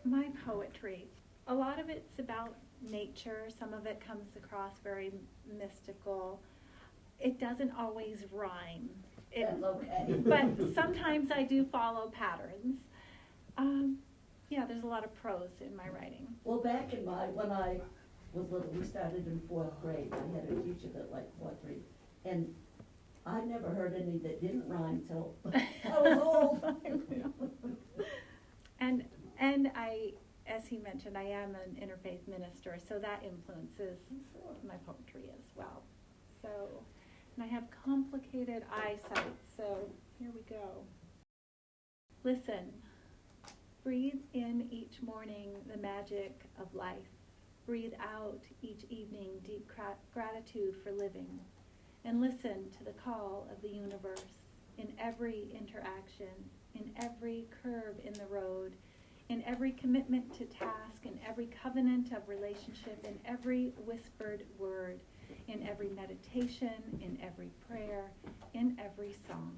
My poetry, a lot of it's about nature. Some of it comes across very mystical. It doesn't always rhyme. That's okay. But sometimes I do follow patterns. Yeah, there's a lot of prose in my writing. Well, when I was little, we started in 4th grade. I had a teacher that liked poetry, and I never heard any that didn't rhyme till I was old. And I, as he mentioned, I am an interfaith minister, so that influences my poetry as well. So, and I have complicated eyesight, so here we go. Listen. Breathe in each morning the magic of life. Breathe out each evening deep gratitude for living. And listen to the call of the universe in every interaction, in every curve in the road, in every commitment to task, in every covenant of relationship, in every whispered word, in every meditation, in every prayer, in every song.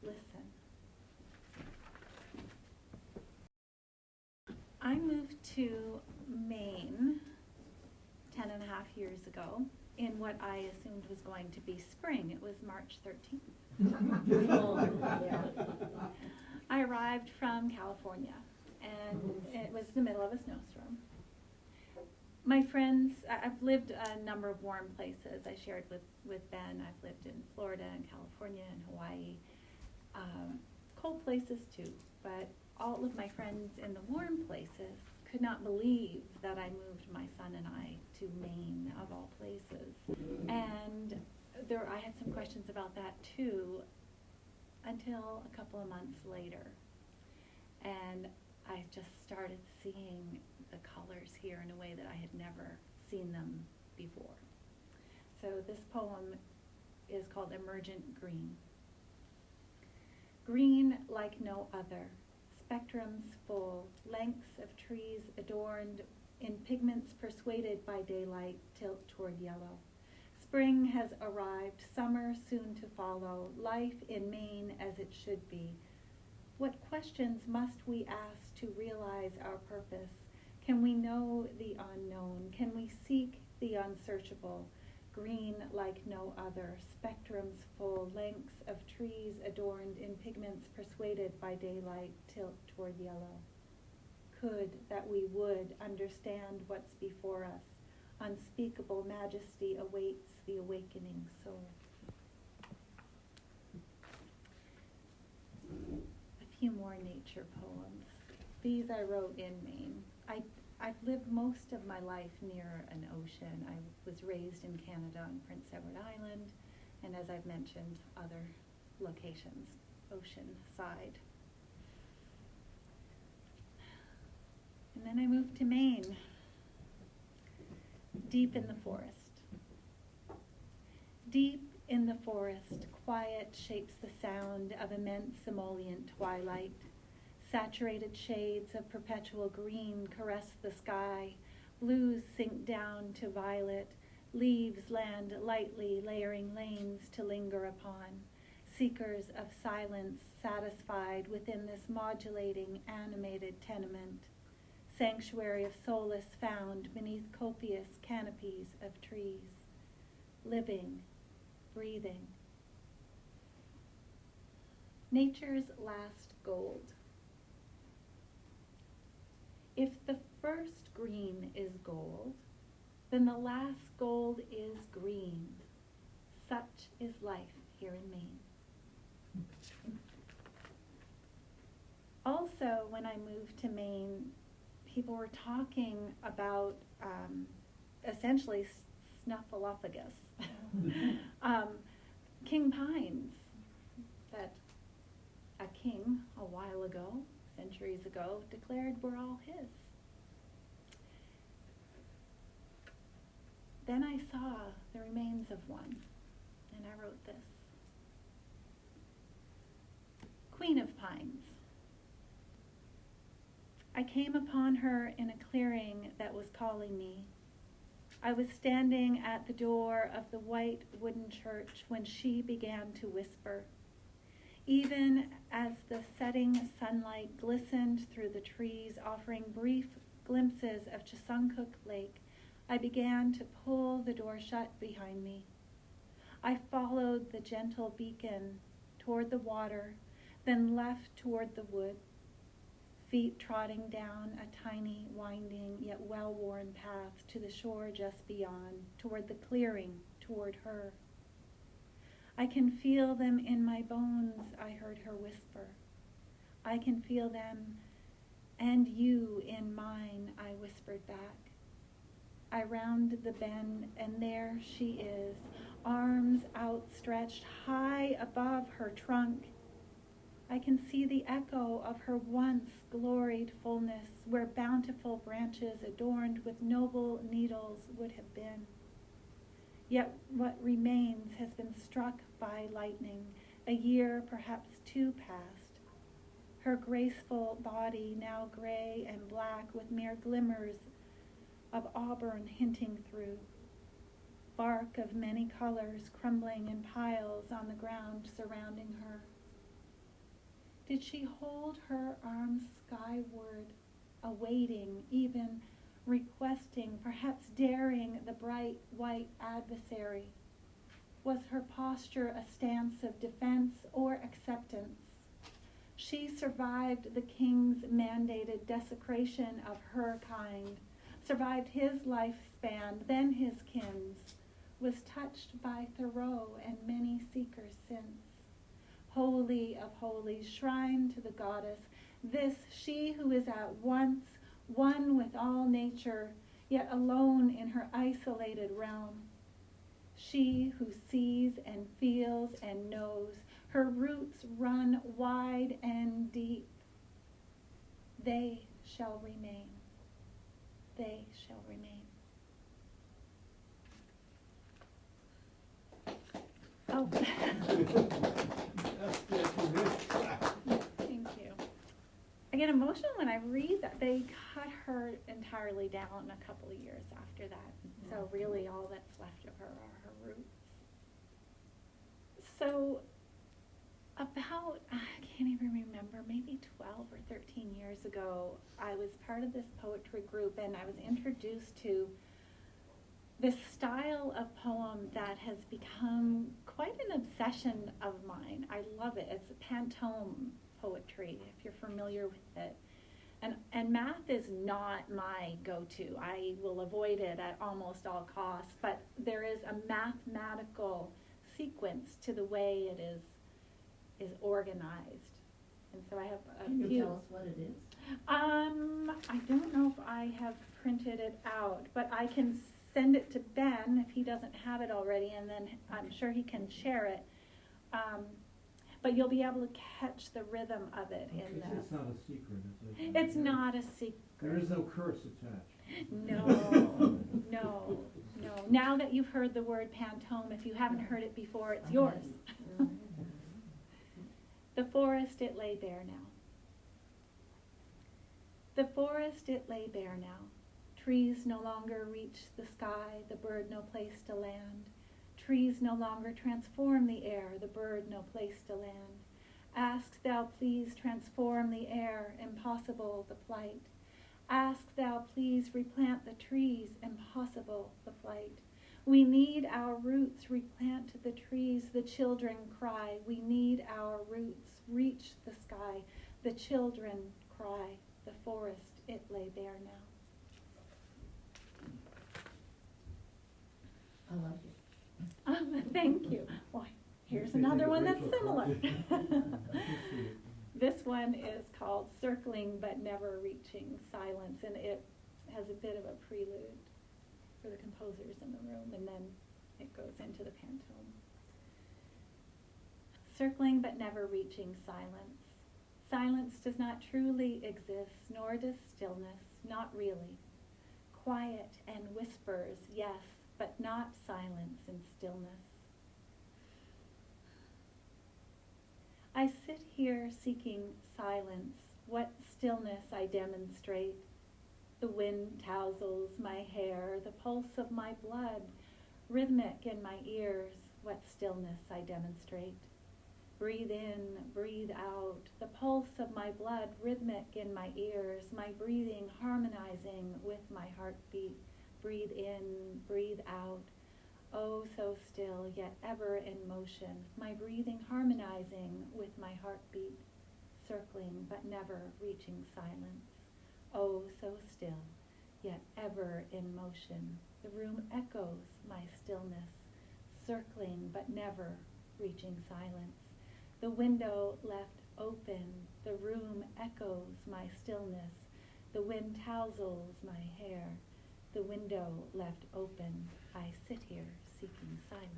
Listen. I moved to Maine 10 and a half years ago in what I assumed was going to be spring. It was March 13th. I arrived from California, and it was the middle of a snowstorm. My friends, I've lived a number of warm places. I shared with Ben. I've lived in Florida and California and Hawaii. Cold places too, but all of my friends in the warm places could not believe that I moved my son and I to Maine, of all places. And I had some questions about that too, until a couple of months later. And I just started seeing the colors here in a way that I had never seen them before. So this poem is called Emergent Green. Green like no other, spectrums full, lengths of trees adorned in pigments persuaded by daylight tilt toward yellow. Spring has arrived, summer soon to follow, life in Maine as it should be. What questions must we ask to realize our purpose? Can we know the unknown? Can we seek the unsearchable? Green like no other, spectrums full, lengths of trees adorned in pigments persuaded by daylight tilt toward yellow. Could that we would understand what's before us. Unspeakable majesty awaits the awakening soul. A few more nature poems. These I wrote in Maine. I've lived most of my life near an ocean. I was raised in Canada on Prince Edward Island, and as I've mentioned, other locations, ocean side. And then I moved to Maine, deep in the forest. Deep in the forest, quiet shapes the sound of immense emollient twilight. Saturated shades of perpetual green caress the sky. Blues sink down to violet. Leaves land lightly, layering lanes to linger upon. Seekers of silence satisfied within this modulating, animated tenement. Sanctuary of solace found beneath copious canopies of trees. Living, breathing. Nature's last gold. If the first green is gold, then the last gold is green. Such is life here in Maine. Also, when I moved to Maine, people were talking about essentially snuffleupagus, king pines, that a king a while ago, centuries ago, declared were all his. Then I saw the remains of one, and I wrote this. Queen of Pines. I came upon her in a clearing that was calling me. I was standing at the door of the white wooden church when she began to whisper. Even as the setting sunlight glistened through the trees, offering brief glimpses of Chesuncook Lake, I began to pull the door shut behind me. I followed the gentle beacon toward the water, then left toward the wood, feet trotting down a tiny, winding, yet well-worn path to the shore just beyond, toward the clearing, toward her. I can feel them in my bones, I heard her whisper. I can feel them, and you in mine, I whispered back. I rounded the bend, and there she is, arms outstretched high above her trunk. I can see the echo of her once gloried fullness, where bountiful branches adorned with noble needles would have been. Yet what remains has been struck by lightning, a year, perhaps two past. Her graceful body now gray and black with mere glimmers of auburn hinting through. Bark of many colors crumbling in piles on the ground surrounding her. Did she hold her arms skyward, awaiting, even requesting, perhaps daring the bright white adversary? Was her posture a stance of defense or acceptance? She survived the king's mandated desecration of her kind, survived his lifespan, then his kin's, was touched by Thoreau and many seekers since. Holy of holies, shrine to the goddess, this she who is at once one with all nature, yet alone in her isolated realm. She who sees and feels and knows, her roots run wide and deep. They shall remain. They shall remain. Oh. Thank you. I get emotional when I read that. They cut her entirely down a couple of years after that. So really all that's left of her are her roots. So about, I can't even remember, maybe 12 or 13 years ago, I was part of this poetry group and I was introduced to this style of poem that has become quite an obsession of mine. I love it. It's pantome poetry, if you're familiar with it. And math is not my go-to. I will avoid it at almost all costs, but there is a mathematical sequence to the way it is organized. And so I have a few. Can you tell us what it is? I don't know if I have printed it out, but I can send it to Ben if he doesn't have it already, and then I'm sure he can share it. But you'll be able to catch the rhythm of it in the. It's not a secret, is it? It's not a secret. There is no curse attached. No, no, no. Now that you've heard the word pantome, if you haven't heard it before, it's yours. The forest, it lay bare now. The forest, it lay bare now. Trees no longer reach the sky, the bird no place to land. Trees no longer transform the air, the bird no place to land. Ask thou please transform the air, impossible the flight. Ask thou please replant the trees, impossible the flight. We need our roots, replant the trees, the children cry. We need our roots, reach the sky. The children cry, the forest, it lay bare now. I love you. Thank you. Well, here's another one that's similar. This one is called Circling But Never Reaching Silence, and it has a bit of a prelude for the composers in the room, and then it goes into the pantome. Circling but never reaching silence. Silence does not truly exist, nor does stillness, not really. Quiet and whispers, yes, but not silence and stillness. I sit here seeking silence, what stillness I demonstrate. The wind touzles my hair, the pulse of my blood, rhythmic in my ears, what stillness I demonstrate. Breathe in, breathe out, the pulse of my blood rhythmic in my ears, my breathing harmonizing with my heartbeat. Breathe in, breathe out, oh so still, yet ever in motion, my breathing harmonizing with my heartbeat, circling but never reaching silence. Oh so still, yet ever in motion, the room echoes my stillness, circling but never reaching silence. The window left open, the room echoes my stillness, the wind tousles my hair, the window left open, I sit here seeking silence.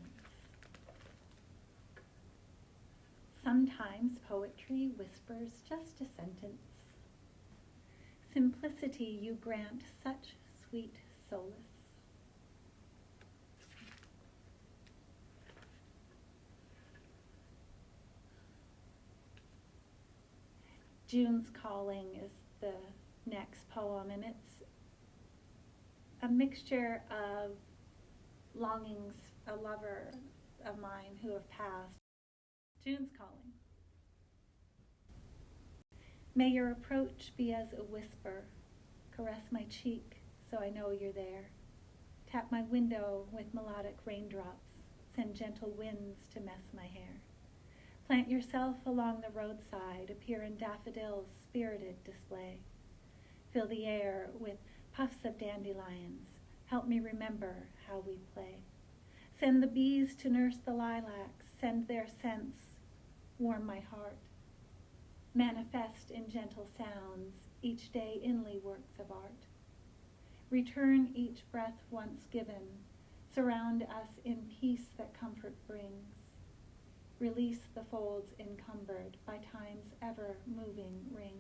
Sometimes poetry whispers just a sentence. Simplicity you grant such sweet solace. June's Calling is the next poem, and it's a mixture of longings, a lover of mine who have passed. June's Calling. May your approach be as a whisper, caress my cheek so I know you're there. Tap my window with melodic raindrops, send gentle winds to mess my hair. Plant yourself along the roadside, appear in daffodils' spirited display. Fill the air with puffs of dandelions, help me remember how we play. Send the bees to nurse the lilacs, send their scents, warm my heart. Manifest in gentle sounds, each day inly works of art. Return each breath once given, surround us in peace that comfort brings. Release the folds encumbered by time's ever-moving ring.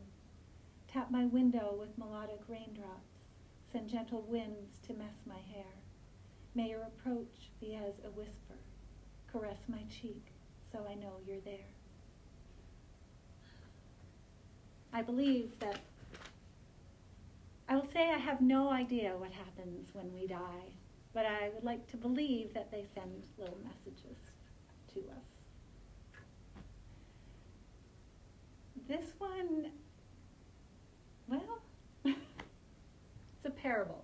Tap my window with melodic raindrops, send gentle winds to mess my hair. May your approach be as a whisper, caress my cheek so I know you're there. I believe that, I will say I have no idea what happens when we die, but I would like to believe that they send little messages to us. This one, well, it's a parable.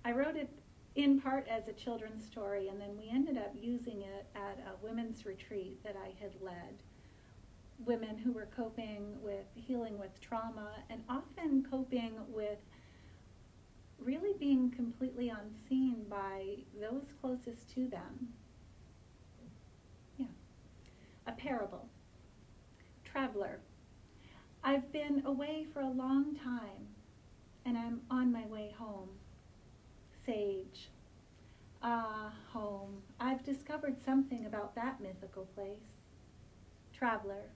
I wrote it in part as a children's story, and then we ended up using it at a women's retreat that I had led. Women who were coping with healing with trauma, and often coping with really being completely unseen by those closest to them. Yeah. A parable. Traveler. I've been away for a long time, and I'm on my way home. Sage. Ah, home. I've discovered something about that mythical place. Traveler.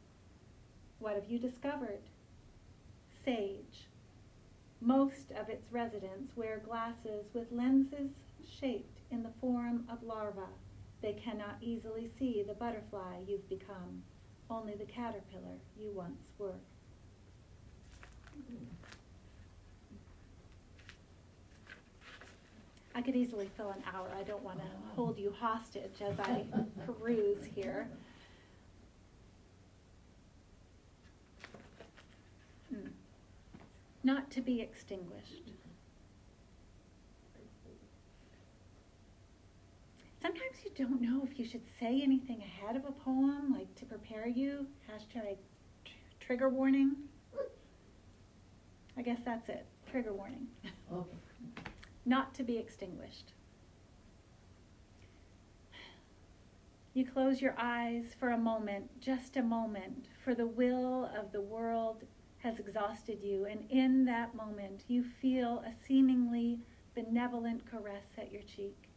What have you discovered? Sage. Most of its residents wear glasses with lenses shaped in the form of larvae. They cannot easily see the butterfly you've become, only the caterpillar you once were. I could easily fill an hour. I don't want to hold you hostage as I peruse here. Not to be extinguished. Sometimes you don't know if you should say anything ahead of a poem, like to prepare you. Hashtag trigger warning. I guess that's it. Trigger warning. Okay. Not to be extinguished. You close your eyes for a moment, just a moment, for the will of the world has exhausted you, and in that moment you feel a seemingly benevolent caress at your cheek.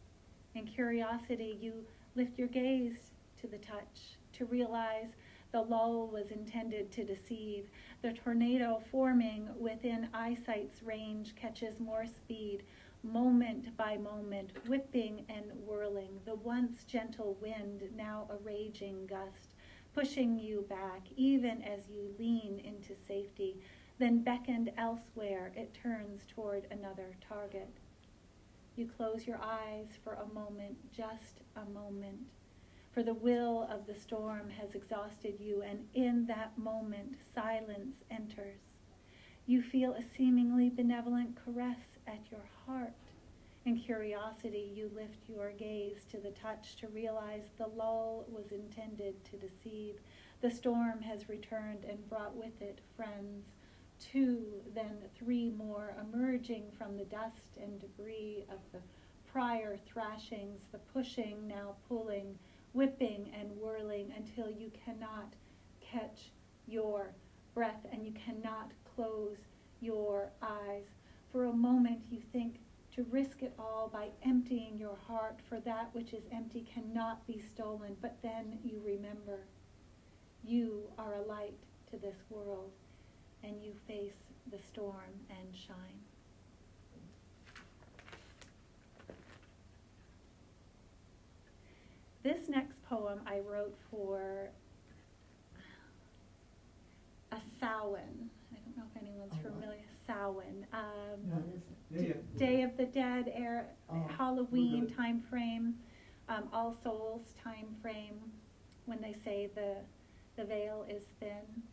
In curiosity, you lift your gaze to the touch, to realize the lull was intended to deceive. The tornado forming within eyesight's range catches more speed, moment by moment, whipping and whirling, the once gentle wind now a raging gust, pushing you back even as you lean into safety, then beckoned elsewhere, it turns toward another target. You close your eyes for a moment, just a moment, for the will of the storm has exhausted you, and in that moment silence enters. You feel a seemingly benevolent caress at your heart. In curiosity, you lift your gaze to the touch to realize the lull was intended to deceive. The storm has returned and brought with it friends, 2, then 3 more, emerging from the dust and debris of the prior thrashings, the pushing, now pulling, whipping and whirling until you cannot catch your breath and you cannot close your eyes. For a moment you think to risk it all by emptying your heart, for that which is empty cannot be stolen, but then you remember you are a light to this world, and you face the storm and shine. This next poem I wrote for a Samhain. I don't know if anyone's familiar. Samhain. What is it? Yeah. Day of the Dead, Halloween Okay. time frame, All Souls time frame, when they say the veil is thin.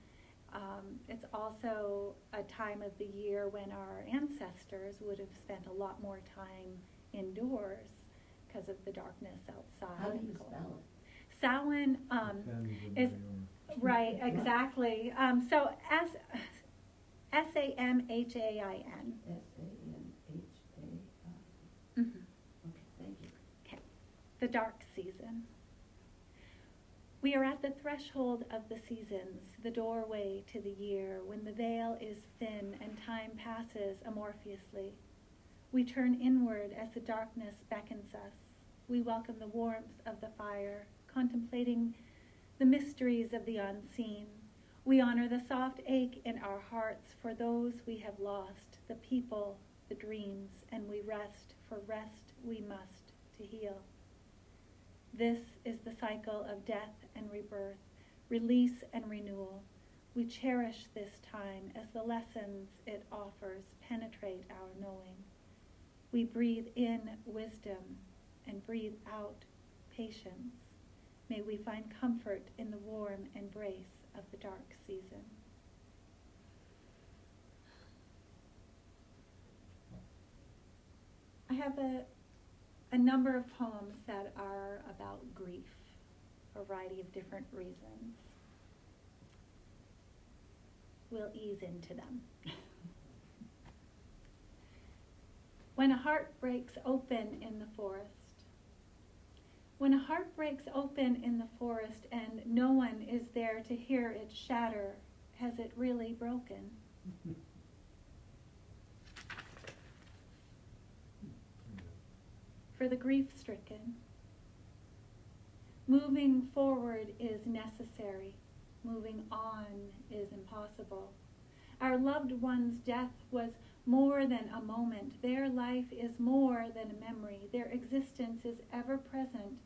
It's also a time of the year when our ancestors would have spent a lot more time indoors because of the darkness outside. How do you spell it? Samhain is right, exactly. So Samhain. S-A-M-H-A-I. Mm-hmm. Okay, thank you. Okay. The dark season. We are at the threshold of the seasons, the doorway to the year, when the veil is thin and time passes amorphously. We turn inward as the darkness beckons us. We welcome the warmth of the fire, contemplating the mysteries of the unseen. We honor the soft ache in our hearts for those we have lost, the people, the dreams, and we rest, for rest we must to heal. This is the cycle of death and rebirth, release and renewal. We cherish this time as the lessons it offers penetrate our knowing. We breathe in wisdom and breathe out patience. May we find comfort in the warm embrace of the dark season. I have a number of poems that are about grief, for a variety of different reasons. We'll ease into them. When a heart breaks open in the forest. When a heart breaks open in the forest and no one is there to hear it shatter, has it really broken? For the grief-stricken, moving forward is necessary. Moving on is impossible. Our loved one's death was more than a moment. Their life is more than a memory. Their existence is ever present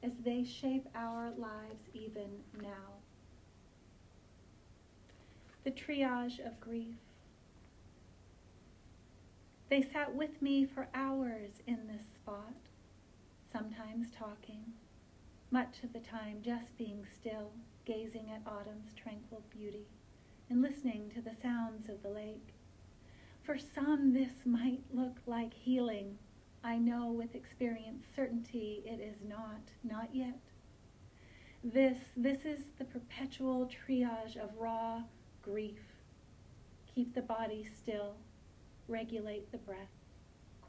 as they shape our lives even now. The triage of grief. They sat with me for hours in this spot, sometimes talking, much of the time just being still, gazing at autumn's tranquil beauty, and listening to the sounds of the lake. For some, this might look like healing. I know with experience certainty it is not yet. This is the perpetual triage of raw grief. Keep the body still, regulate the breath,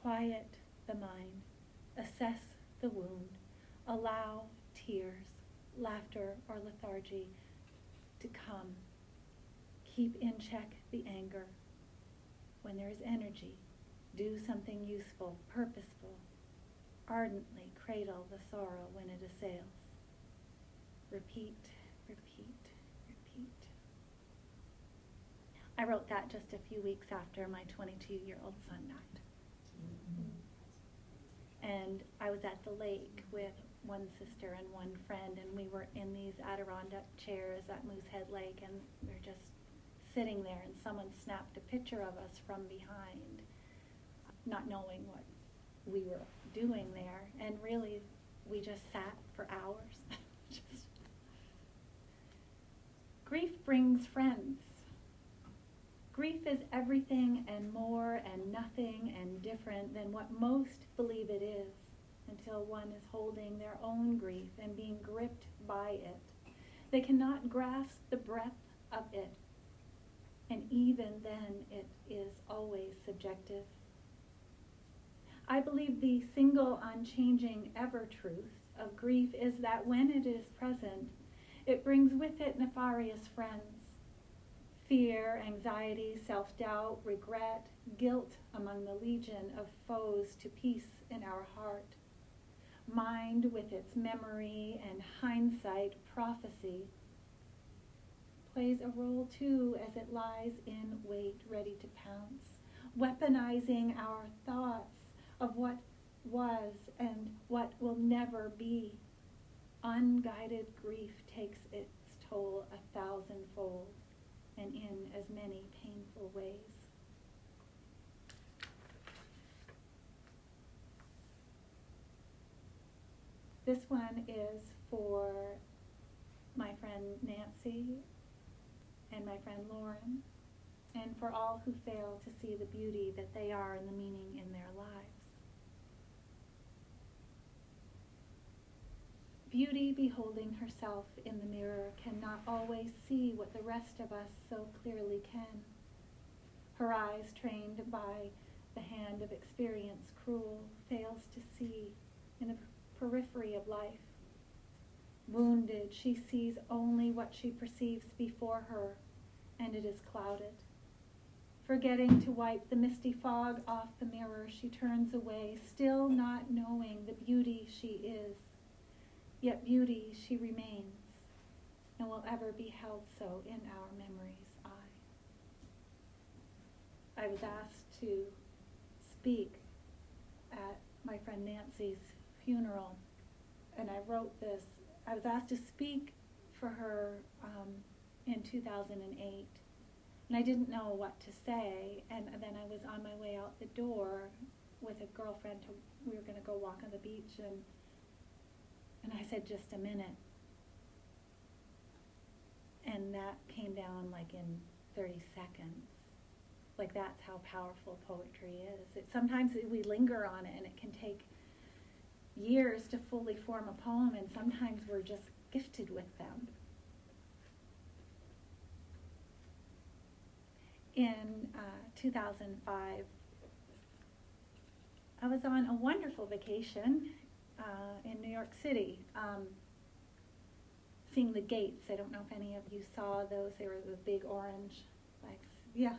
quiet the mind, assess the wound, allow tears, laughter, or lethargy to come. Keep in check the anger. When there is energy, do something useful, purposeful. Ardently cradle the sorrow when it assails. Repeat, repeat, repeat. I wrote that just a few weeks after my 22-year-old son died. And I was at the lake with one sister and one friend, and we were in these Adirondack chairs at Moosehead Lake, and we were just sitting there, and someone snapped a picture of us from behind, not knowing what we were doing there. And really, we just sat for hours. Grief brings friends. Grief is everything and more and nothing and different than what most believe it is, until one is holding their own grief and being gripped by it. They cannot grasp the breadth of it, and even then it is always subjective. I believe the single unchanging ever truth of grief is that when it is present, it brings with it nefarious friends. Fear, anxiety, self-doubt, regret, guilt among the legion of foes to peace in our heart. Mind with its memory and hindsight prophecy plays a role too as it lies in wait, ready to pounce, weaponizing our thoughts of what was and what will never be. Unguided grief takes its toll 1,000-fold and in as many painful ways. This one is for my friend Nancy and my friend Lauren, and for all who fail to see the beauty that they are and the meaning in their lives. Beauty, beholding herself in the mirror, cannot always see what the rest of us so clearly can. Her eyes, trained by the hand of experience cruel, fails to see in the periphery of life. Wounded, she sees only what she perceives before her, and it is clouded. Forgetting to wipe the misty fog off the mirror, she turns away, still not knowing the beauty she is. Yet beauty she remains, and will ever be held so in our memory's eye. I was asked to speak at my friend Nancy's funeral, and I wrote this. I was asked to speak for her in 2008, and I didn't know what to say, and then I was on my way out the door with a girlfriend. We were going to go walk on the beach, and I said, just a minute. And that came down like in 30 seconds. Like, that's how powerful poetry is. Sometimes we linger on it, and it can take years to fully form a poem, and sometimes we're just gifted with them. In 2005, I was on a wonderful vacation in New York City, seeing the gates. I don't know if any of you saw those. They were the big orange, like, yeah.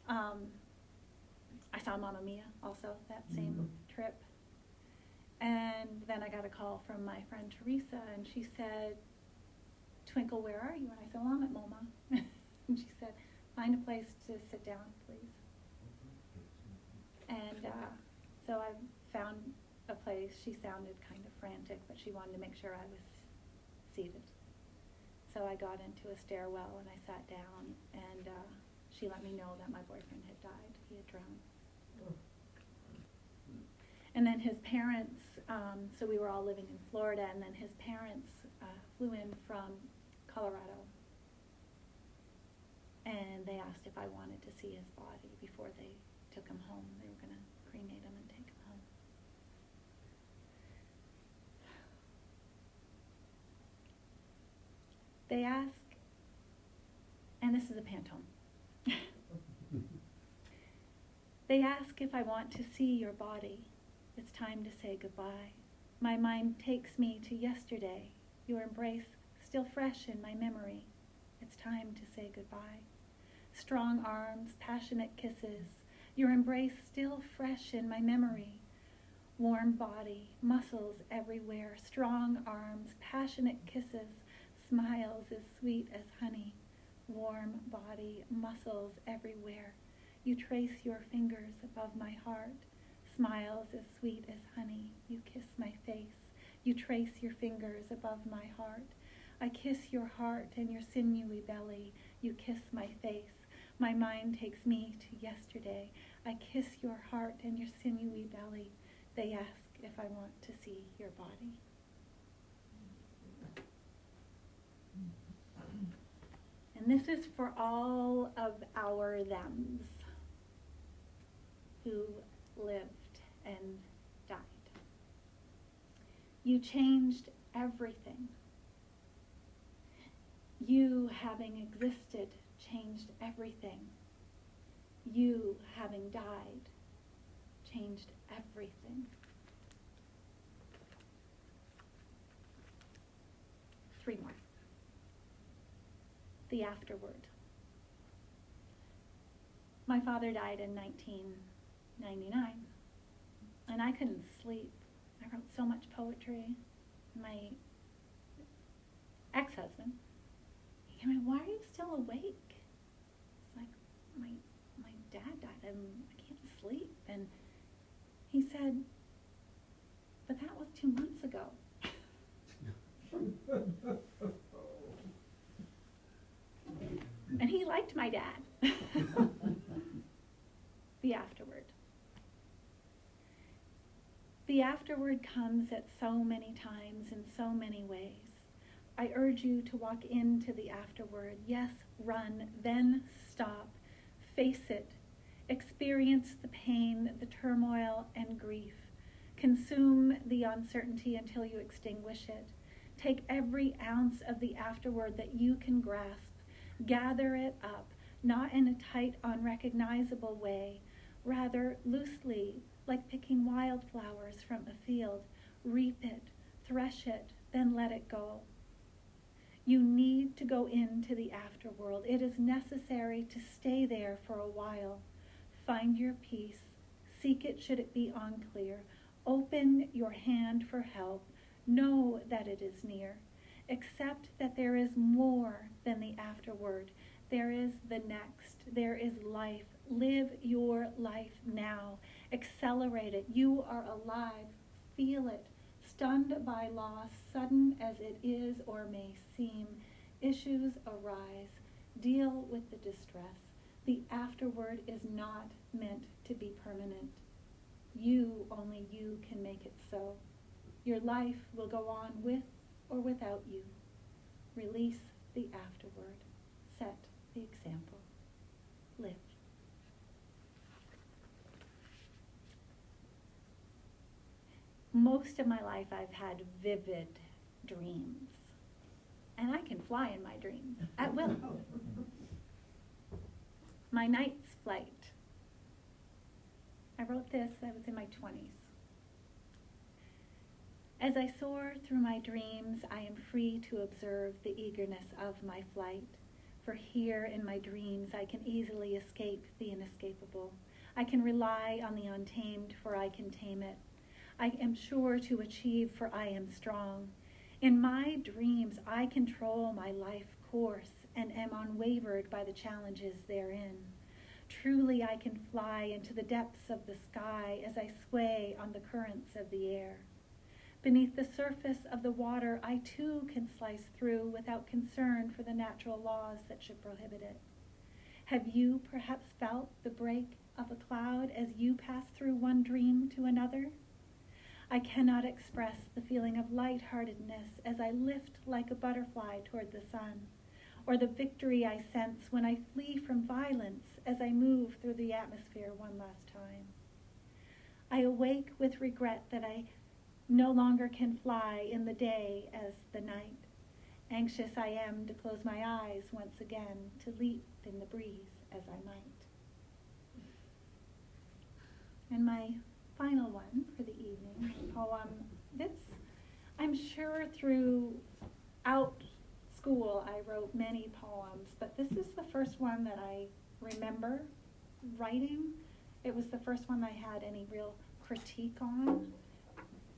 I saw Mamma Mia also that same trip. And then I got a call from my friend Teresa, and she said, Twinkle, where are you? And I said, well, I'm at MoMA. And she said, find a place to sit down, please. And so I found a place. She sounded kind of frantic, but she wanted to make sure I was seated. So I got into a stairwell and I sat down, and she let me know that my boyfriend had died. He had drowned. And then his parents, so we were all living in Florida, and then his parents flew in from Colorado. And they asked if I wanted to see his body before they took him home. They were going to cremate him and take him home. They ask, and this is a pantone. They ask if I want to see your body. It's time to say goodbye. My mind takes me to yesterday, your embrace still fresh in my memory. It's time to say goodbye. Strong arms, passionate kisses, your embrace still fresh in my memory. Warm body, muscles everywhere, strong arms, passionate kisses, smiles as sweet as honey. Warm body, muscles everywhere. You trace your fingers above my heart. Smiles as sweet as honey. You kiss my face. You trace your fingers above my heart. I kiss your heart and your sinewy belly. You kiss my face. My mind takes me to yesterday. I kiss your heart and your sinewy belly. They ask if I want to see your body. And this is for all of our thems who lived and died. You changed everything. You, having existed, changed everything. You, having died, changed everything. 3 more. The afterword. My father died in 1999, and I couldn't sleep. I wrote so much poetry. My ex-husband, he came in, why are you still awake? It's like, my dad died, I can't sleep. And he said, but that was 2 months ago. And he liked my dad. The afterward. The afterward comes at so many times in so many ways. I urge you to walk into the afterward. Yes, run, then stop. Face it. Experience the pain, the turmoil, and grief. Consume the uncertainty until you extinguish it. Take every ounce of the afterward that you can grasp. Gather it up, not in a tight, unrecognizable way, rather loosely, like picking wildflowers from a field. Reap it, thresh it, then let it go. You need to go into the afterworld. It is necessary to stay there for a while. Find your peace. Seek it should it be unclear. Open your hand for help. Know that it is near. Accept that there is more than the afterward. There is the next. There is life. Live your life now. Accelerate it. You are alive. Feel it. Stunned by loss, sudden as it is or may seem, issues arise. Deal with the distress. The afterward is not meant to be permanent. You, only you, can make it so. Your life will go on with or without you. Release the afterward. Set the example. Live. Most of my life I've had vivid dreams. And I can fly in my dreams at will. My night's flight. I wrote this, I was in my 20s. As I soar through my dreams, I am free to observe the eagerness of my flight. For here in my dreams, I can easily escape the inescapable. I can rely on the untamed, for I can tame it. I am sure to achieve, for I am strong. In my dreams, I control my life course and am unwavered by the challenges therein. Truly, I can fly into the depths of the sky as I sway on the currents of the air. Beneath the surface of the water, I too can slice through without concern for the natural laws that should prohibit it. Have you perhaps felt the break of a cloud as you pass through one dream to another? I cannot express the feeling of lightheartedness as I lift like a butterfly toward the sun, or the victory I sense when I flee from violence as I move through the atmosphere one last time. I awake with regret that I no longer can fly in the day as the night. Anxious I am to close my eyes once again, to leap in the breeze as I might. And my final one for the evening poem. This, I'm sure throughout school I wrote many poems, but this is the first one that I remember writing. It was the first one I had any real critique on.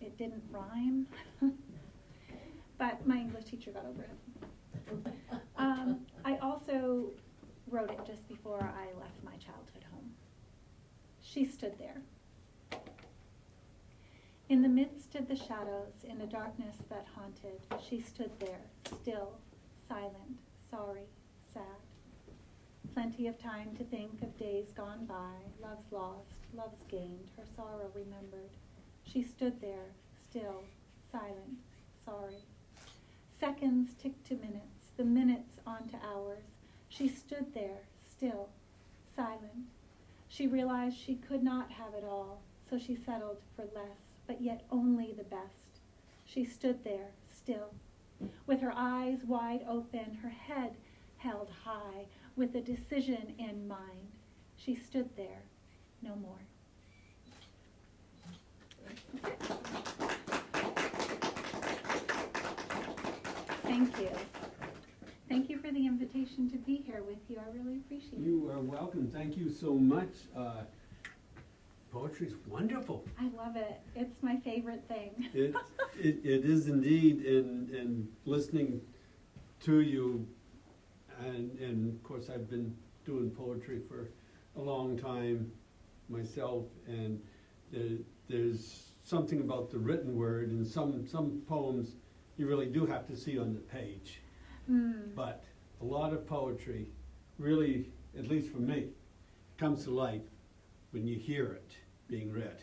It didn't rhyme, but my English teacher got over it. I also wrote it just before I left my childhood home. She stood there. In the midst of the shadows, in a darkness that haunted, she stood there, still, silent, sorry, sad. Plenty of time to think of days gone by, loves lost, loves gained, her sorrow remembered. She stood there, still, silent, sorry. Seconds ticked to minutes, the minutes on to hours. She stood there, still, silent. She realized she could not have it all, so she settled for less, but yet only the best. She stood there, still, with her eyes wide open, her head held high, with a decision in mind. She stood there, no more. Thank you. Thank you for the invitation to be here with you. I really appreciate it. You are welcome. Thank you so much. Poetry's wonderful. I love it. It's my favorite thing. It is indeed, and listening to you, and of course I've been doing poetry for a long time myself, and there's something about the written word, and some poems you really do have to see on the page. But a lot of poetry really, at least for me, comes to life when you hear it being read.